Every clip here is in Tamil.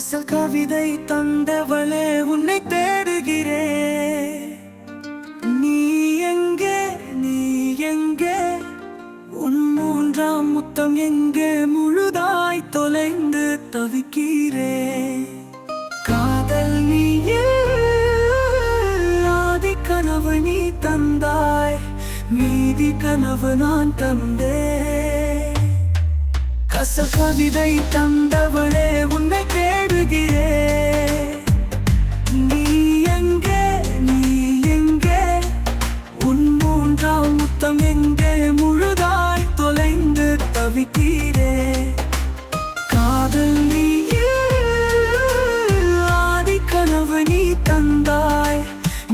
கசல் கவிதை தந்தவளே உன்னை தேடுகிறே. நீ எங்கே, நீ எங்கே, உன் மூன்றாம் முத்தம் எங்கே, முழுதாய் தொலைந்து தவிக்கிறே. காதல் நீயே, ஆதி கனவு நீ தந்தாய், மீதி கனவு நான் தந்தே. கசல் கவிதை தந்தவளே உன்னை தேடுகிறே. நீ எங்கே, நீ எங்கே, உன் மூன்றாம் முத்தம் எங்கே, முழுதாய் தொலைந்து தவிக்கிறே. காதல் நீயே, ஆதி கனவு நீ தந்தாய்,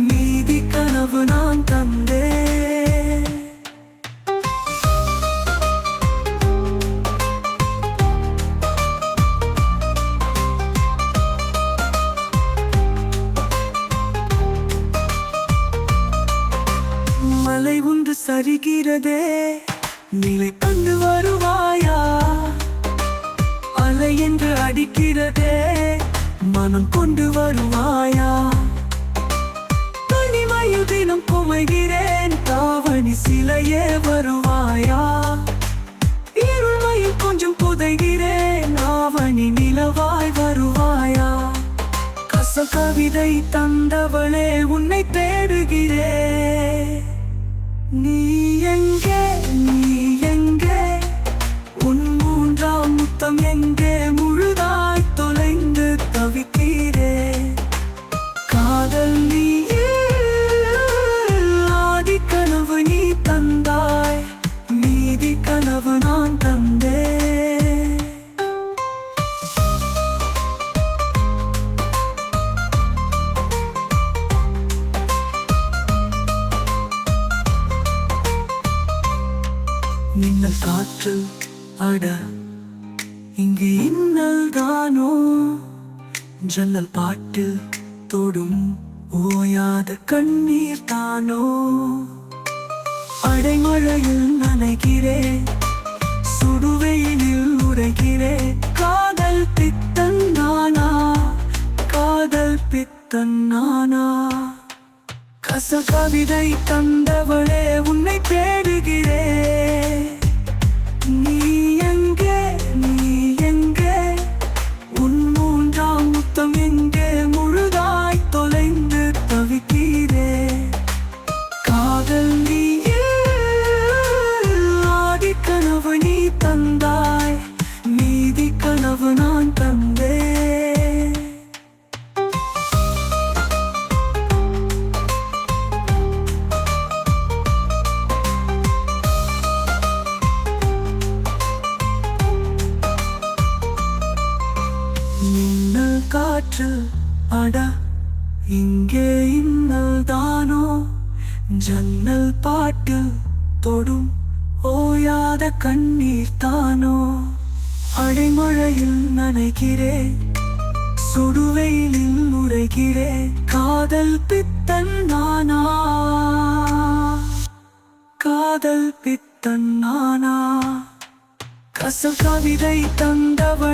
மீதி கனவு நான் தந்தே. மலை ஒன்று சரிகிறதே, நிலை கண்டு வருவாயா? அலை என்று அடிக்கிறதே, மனம் கொண்டு வருவாயா? தனிமையில் தினம் குமைகிறேன், தாவணி சிலையே வருவாயா? இருமையில் கொஞ்சம் புதைகிறேன், ஆவணி நிலவாய் வருவாயா? கசல் கவிதை தந்தவளே உன்னை தேடுகிறே. நீ எங்கே, நீ எங்கே, உன் மூன்றாம் முத்தம் எங்கே, முழுதாய் தொலைந்து தவிக்கிறே. காதல் நீயே, ஆதி கனவு நீ தந்தாய், மீதி கனவு நான் தந்தே. மின்னல் காற்று அட, இங்கு இன்னல் தானோ? ஜன்னல் பாட்டு தொடும் ஓயாத கண்ணீர் தானோ? அடைமழையில் நனைகிறேன், சுடுவெயிலில் உரைகிறேன். காதல் பித்தன் நானா, காதல் பித்தன் நானா? கசல் கவிதை தந்தவளே உன்னை தேடுகிறே. நீ எங்கே, நீ எங்கே, உன் மூன்றாம் முத்தம் எங்கே, முழுதாய் தொலைந்து தவிக்கிறே. காதல் நீயே, ஆதி கனவு நீ தந்தாய், மீதி கனவு நான் தந்தே. மின்னல் காற்று அட, இங்கே இன்னல் தானோ? ஜன்னல் பாட்டு தொடும் ஓயாத கண்ணீர் தானோ? அடைமழையில் நனைகிறேன், சுடுவெயிலில் உரைகிறேன். காதல் பித்தன் நானா, காதல் பித்தன் நானா? கசல் கவிதை தந்தவள்